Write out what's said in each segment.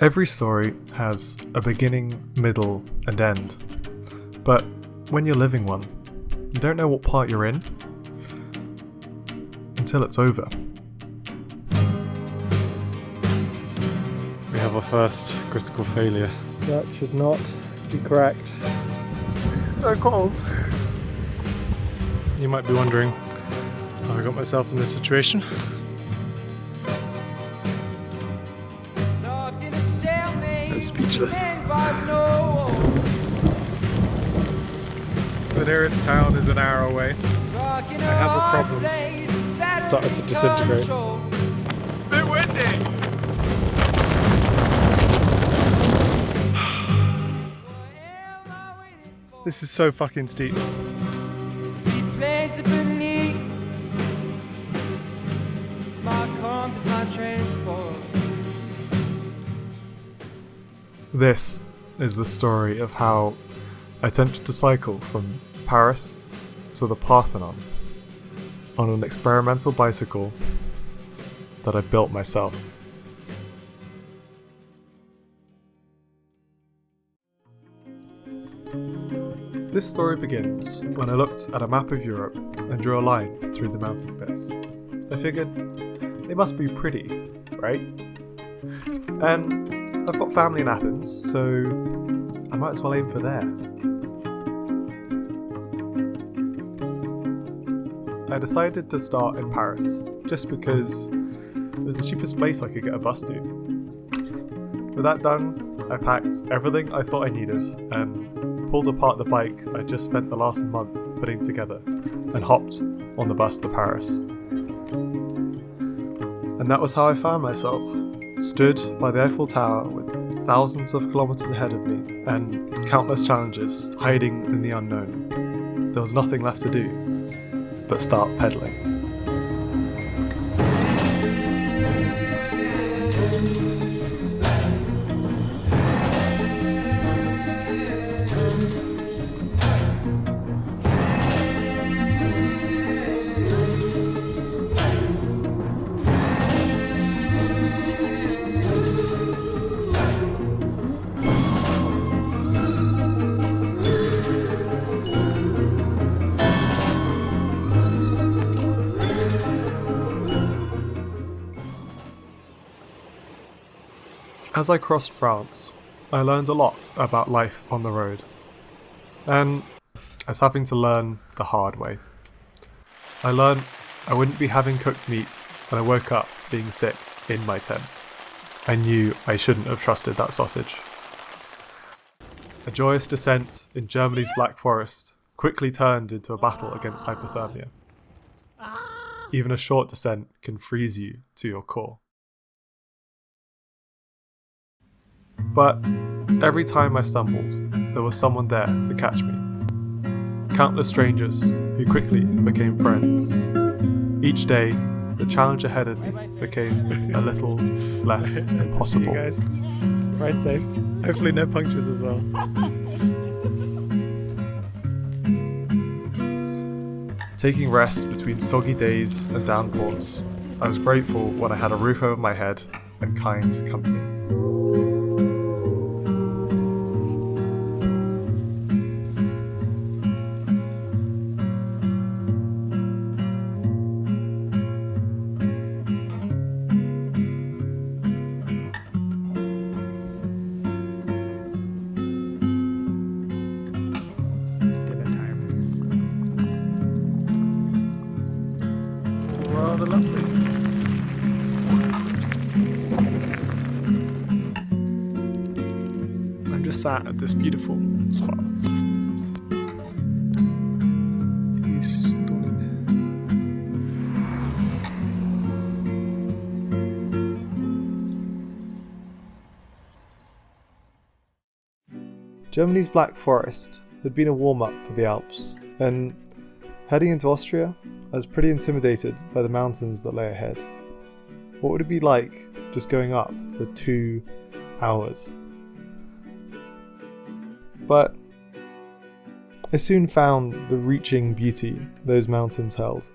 Every story has a beginning, middle, and end. But when you're living one, you don't know what part you're in until it's over. We have our first critical failure. That should not be correct. It's so cold. You might be wondering how I got myself in this situation. I'm speechless. The nearest town is an hour away. I have a problem. It started to disintegrate. It's a bit windy. This is so fucking steep. This is the story of how I attempted to cycle from Paris to the Parthenon on an experimental bicycle that I built myself. This story begins when I looked at a map of Europe and drew a line through the mountain bits. I figured, they must be pretty, right? And I've got family in Athens, so I might as well aim for there. I decided to start in Paris, just because it was the cheapest place I could get a bus to. With that done, I packed everything I thought I needed and pulled apart the bike I just spent the last month putting together and hopped on the bus to Paris. And that was how I found myself, stood by the Eiffel Tower with thousands of kilometers ahead of me and countless challenges hiding in the unknown. There was nothing left to do but start pedaling. As I crossed France, I learned a lot about life on the road, and I was having to learn the hard way. I learned I wouldn't be having cooked meat when I woke up being sick in my tent. I knew I shouldn't have trusted that sausage. A joyous descent in Germany's Black Forest quickly turned into a battle against hypothermia. Even a short descent can freeze you to your core. But every time I stumbled, there was someone there to catch me. Countless strangers who quickly became friends. Each day, the challenge ahead of me became a little less impossible. See you guys. Ride safe. Hopefully no punctures as well. Taking rest between soggy days and downpours, I was grateful when I had a roof over my head and kind company. Rather lovely. I'm just sat at this beautiful spot. It's stunning. Germany's Black Forest had been a warm-up for the Alps, and heading into Austria, I was pretty intimidated by the mountains that lay ahead. What would it be like just going up for 2 hours? But I soon found the reaching beauty those mountains held.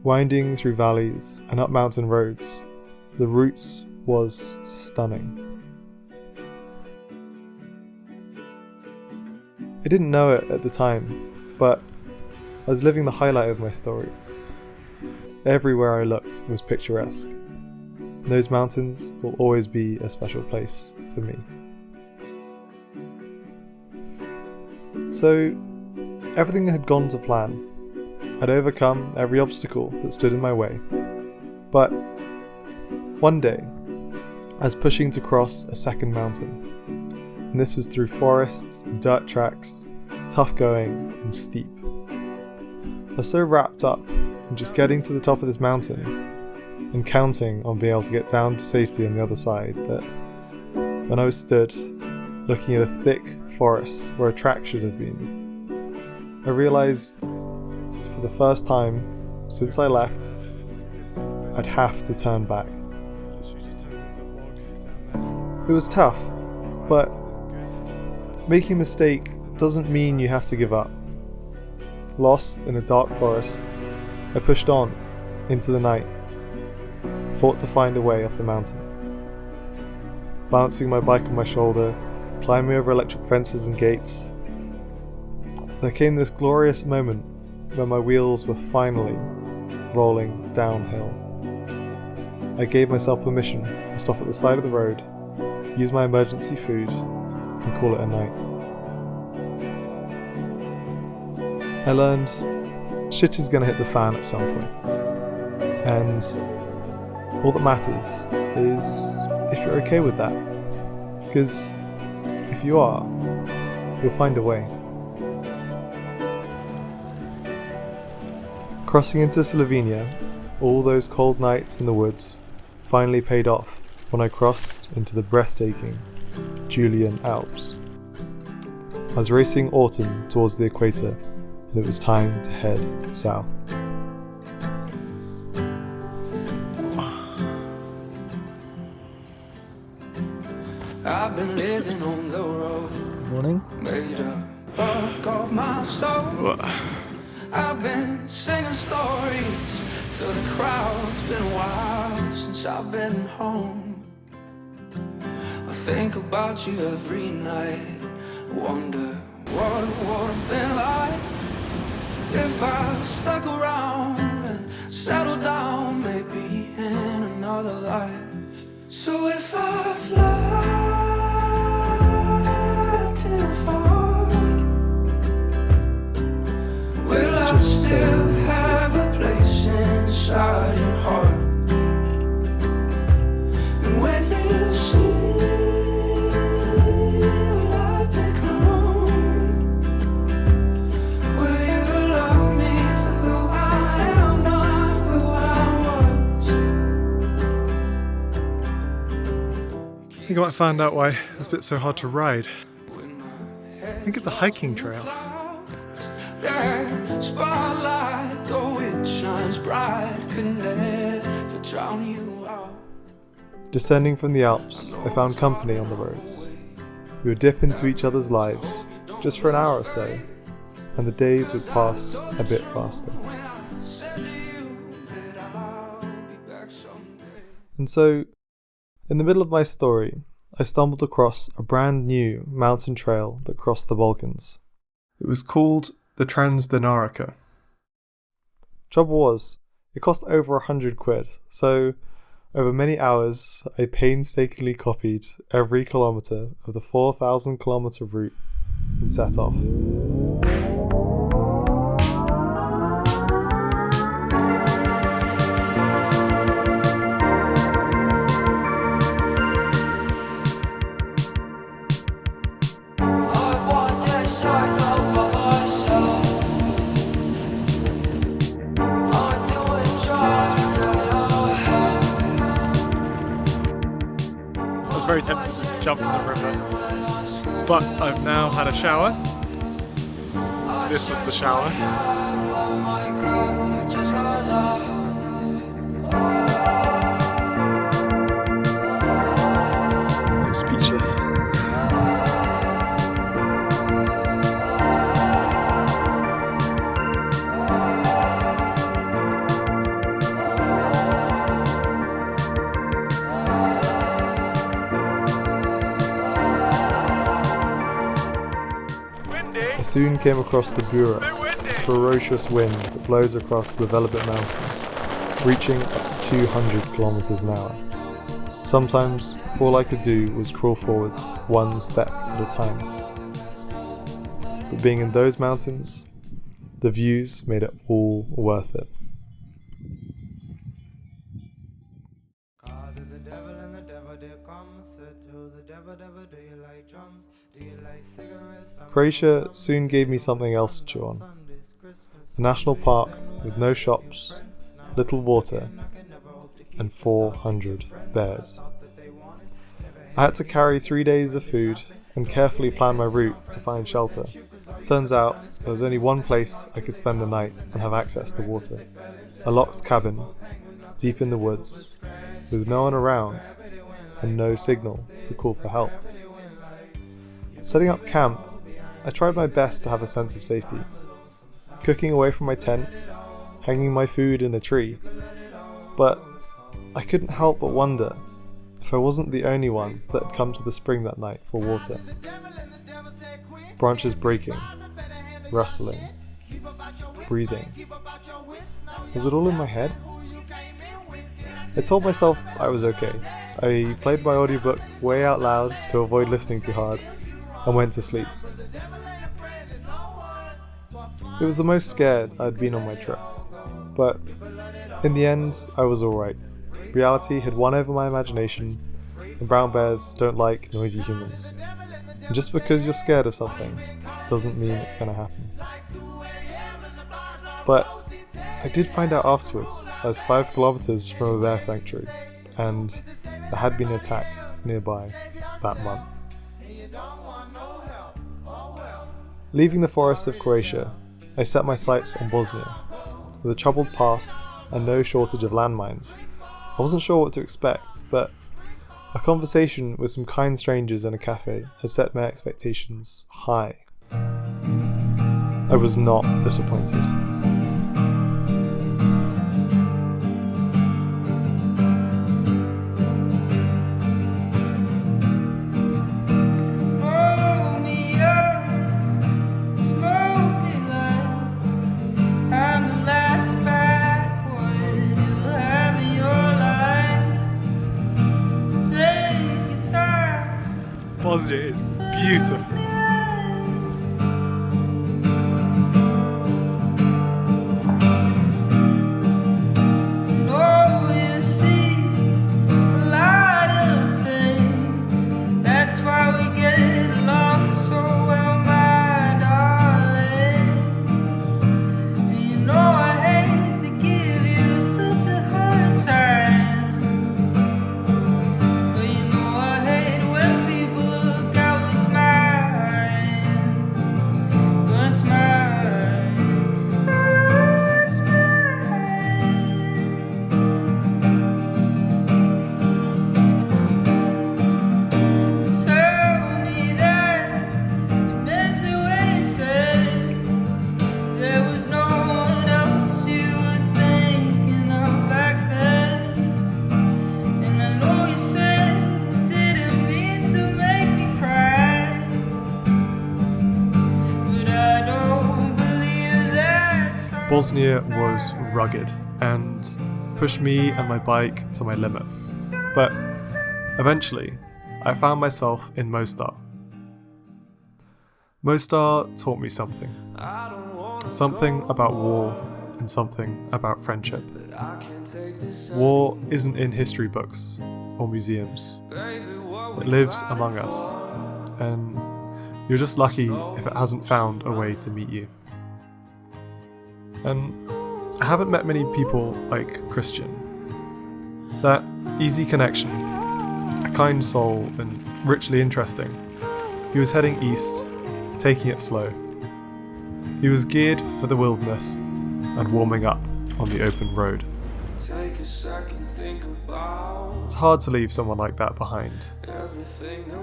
Winding through valleys and up mountain roads, the route was stunning. I didn't know it at the time, but I was living the highlight of my story. Everywhere I looked was picturesque. Those mountains will always be a special place for me. So, everything had gone to plan. I'd overcome every obstacle that stood in my way. But one day, I was pushing to cross a second mountain. And this was through forests, dirt tracks, tough going and steep. I was so wrapped up in just getting to the top of this mountain and counting on being able to get down to safety on the other side that when I was stood looking at a thick forest where a track should have been, I realised for the first time since I left, I'd have to turn back. It was tough, but making a mistake doesn't mean you have to give up. Lost in a dark forest, I pushed on into the night, fought to find a way off the mountain. Balancing my bike on my shoulder, climbing over electric fences and gates, there came this glorious moment when my wheels were finally rolling downhill. I gave myself permission to stop at the side of the road, use my emergency food, and call it a night. I learned shit is gonna hit the fan at some point, and all that matters is if you're okay with that, because if you are, you'll find a way. Crossing into Slovenia, all those cold nights in the woods finally paid off when I crossed into the breathtaking Julian Alps. I was racing autumn towards the equator, and it was time to head south. I've been living on the road. Morning. Made a bulk of my soul. I've been singing stories to the crowd. It's been a while since I've been home. I think about you every night. Wonder what it would have been like if I stuck around and settled down, maybe in another life. So if I fly too far, will I still have a place inside your heart? And when you see what I've become, will you love me for who I am, not who I was? I think I might find out why this bit's so hard to ride. I think it's a hiking trail. That spotlight, though it shines bright, could never drown you out. Descending from the Alps, I found company on the roads. We would dip into each other's lives, just for an hour or so, and the days would pass a bit faster. When I said to you that I'll be back someday. And so, in the middle of my story, I stumbled across a brand new mountain trail that crossed the Balkans. It was called the Transdanarica. Trouble was, it cost over £100, so over many hours I painstakingly copied every kilometre of the 4,000 kilometre route and set off. I was very tempted to jump in the river, but I've now had a shower. This was the shower. I'm speechless. I soon came across the Bura, a ferocious wind that blows across the Velebit Mountains, reaching up to 200 kilometers an hour. Sometimes all I could do was crawl forwards one step at a time. But being in those mountains, the views made it all worth it. Croatia soon gave me something else to chew on. A national park with no shops, little water, and 400 bears. I had to carry 3 days of food and carefully plan my route to find shelter. Turns out there was only one place I could spend the night and have access to water. A locked cabin, deep in the woods, with no one around and no signal to call for help. Setting up camp, I tried my best to have a sense of safety. Cooking away from my tent, hanging my food in a tree. But I couldn't help but wonder if I wasn't the only one that had come to the spring that night for water. Branches breaking, rustling, breathing. Was it all in my head? I told myself I was okay. I played my audiobook way out loud to avoid listening too hard, and went to sleep. It was the most scared I'd been on my trip, but in the end I was alright. Reality had won over my imagination, and brown bears don't like noisy humans. And just because you're scared of something doesn't mean it's going to happen. But I did find out afterwards I was 5 kilometers from a bear sanctuary, and there had been an attack nearby that month. Leaving the forests of Croatia, I set my sights on Bosnia. With a troubled past and no shortage of landmines, I wasn't sure what to expect, but a conversation with some kind strangers in a cafe had set my expectations high. I was not disappointed. Bosnia is beautiful. Bosnia was rugged and pushed me and my bike to my limits, but eventually I found myself in Mostar. Mostar taught me something about war and something about friendship. War isn't in history books or museums. It lives among us, and you're just lucky if it hasn't found a way to meet you. And I haven't met many people like Christian. That easy connection, a kind soul and richly interesting. He was heading east, taking it slow. He was geared for the wilderness and warming up on the open road. It's hard to leave someone like that behind.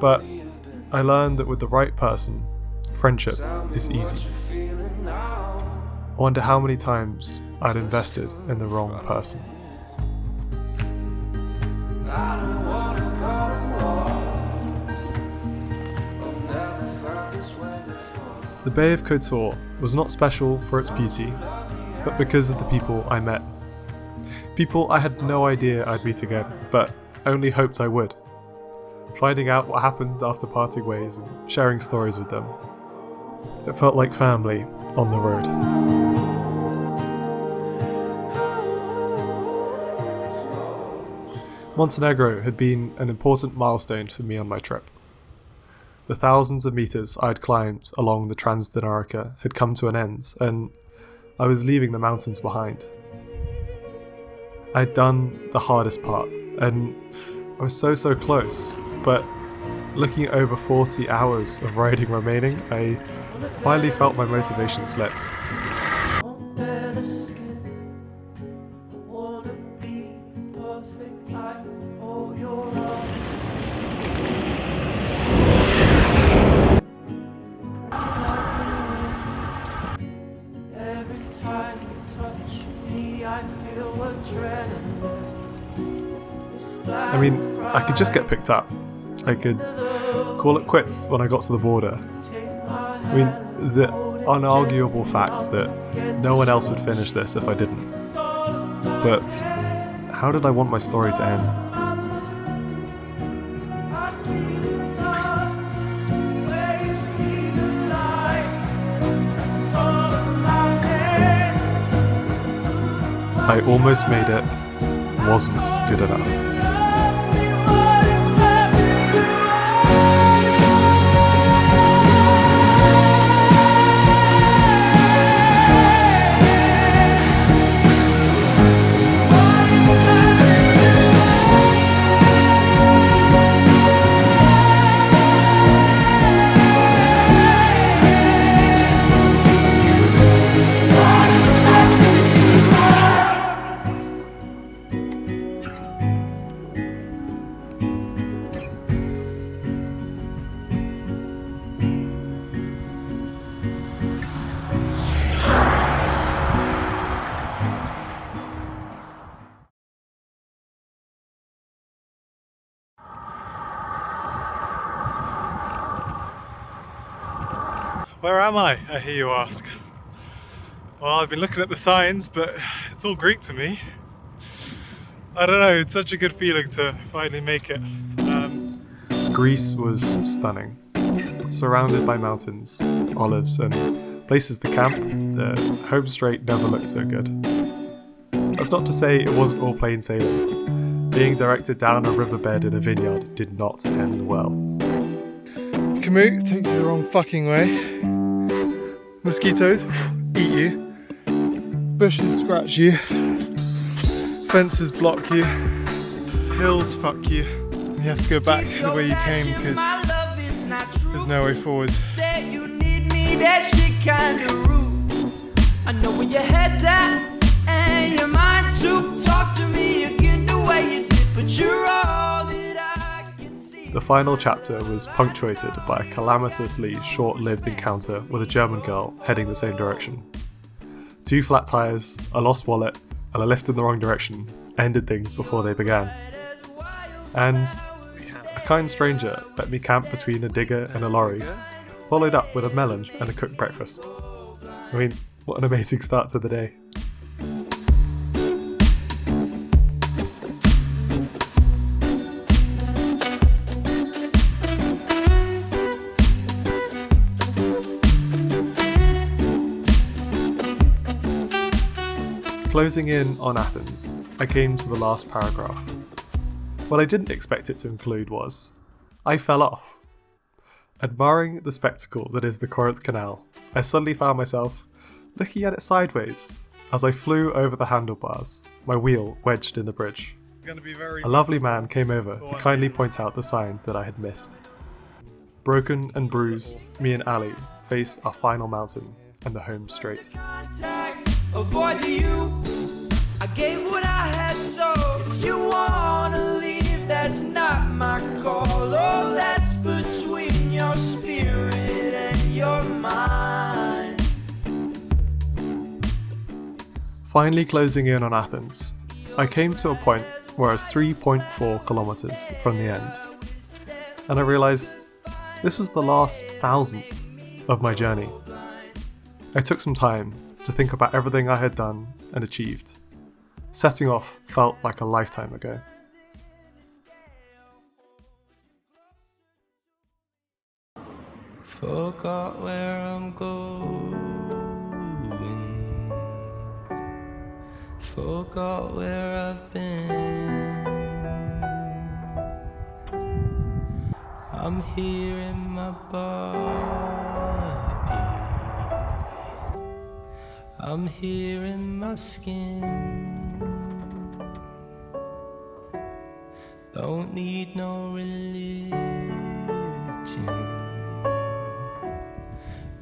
But I learned that with the right person, friendship is easy. I wonder how many times I'd invested in the wrong person. The Bay of Kotor was not special for its beauty, but because of the people I met. People I had no idea I'd meet again, but only hoped I would. Finding out what happened after parting ways and sharing stories with them. It felt like family on the road. Montenegro had been an important milestone for me on my trip. The thousands of meters I'd climbed along the Transdinarica had come to an end, and I was leaving the mountains behind. I'd done the hardest part, and I was so close, but looking at over 40 hours of riding remaining, I finally felt my motivation slip. I mean, I could just get picked up. I could call it quits when I got to the border. I mean, the unarguable fact that no one else would finish this if I didn't. But how did I want my story to end? I almost made it, wasn't good enough. Where am I hear you ask? Well, I've been looking at the signs, but it's all Greek to me. I don't know, it's such a good feeling to finally make it. Greece was stunning. Surrounded by mountains, olives, and places to camp, the home straight never looked so good. That's not to say it wasn't all plain sailing. Being directed down a riverbed in a vineyard did not end well. Commute takes you the wrong fucking way. Mosquitoes eat you. Bushes scratch you. Fences block you. Hills fuck you. You have to go back the way you came because there's no way forwards. Say you need me, that shit kinda rude. I know where your head's at and your mind too. Talk to me again the way you did, but you're all that I can see. The final chapter was punctuated by a calamitously short-lived encounter with a German girl heading the same direction. 2 flat tires, a lost wallet, and a lift in the wrong direction ended things before they began. And a kind stranger let me camp between a digger and a lorry, followed up with a melon and a cooked breakfast. I mean, what an amazing start to the day. Closing in on Athens, I came to the last paragraph. What I didn't expect it to include was, I fell off. Admiring the spectacle that is the Corinth Canal, I suddenly found myself looking at it sideways as I flew over the handlebars, my wheel wedged in the bridge. A lovely man came over to kindly point out the sign that I had missed. Broken and bruised, me and Ali faced our final mountain and the home straight. Avoid the you. I gave what I had, so if you wanna leave, that's not my call. Oh, that's between your spirit and your mind. Finally closing in on Athens, I came to a point where I was 3.4 kilometers from the end, and I realized this was the last 1,000th of my journey. I took some time to think about everything I had done and achieved. Setting off felt like a lifetime ago. Forgot where I'm going, forgot where I've been. I'm here in my body, I'm here in my skin. Don't need no religion,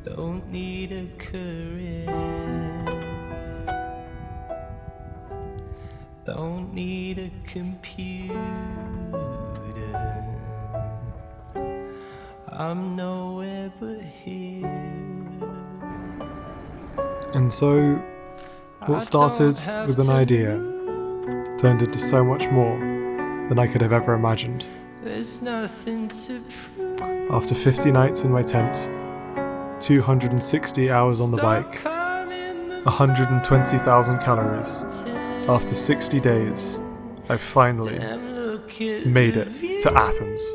don't need a career, don't need a computer. I'm nowhere but here. And so, what started with an idea turned into so much more than I could have ever imagined. There's nothing to prove. After 50 nights in my tent, 260 hours on the bike, 120,000 calories, after 60 days, I finally made it to Athens.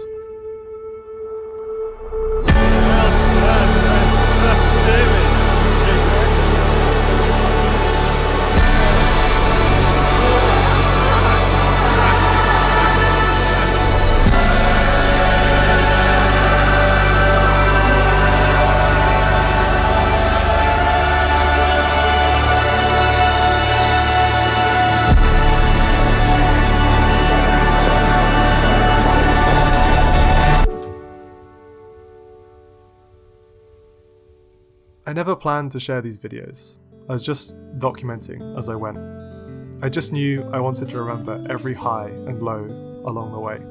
I never planned to share these videos. I was just documenting as I went. I just knew I wanted to remember every high and low along the way.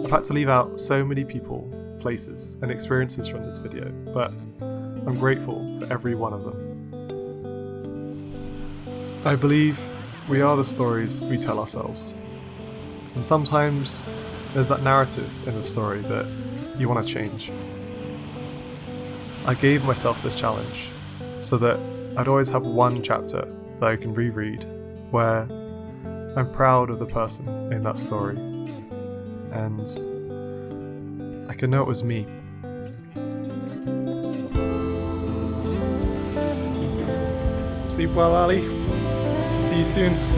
I've had to leave out so many people, places, and experiences from this video, but I'm grateful for every one of them. I believe we are the stories we tell ourselves. And sometimes there's that narrative in the story that you want to change. I gave myself this challenge so that I'd always have one chapter that I can reread where I'm proud of the person in that story and I can know it was me. Sleep well, Ali. See you soon.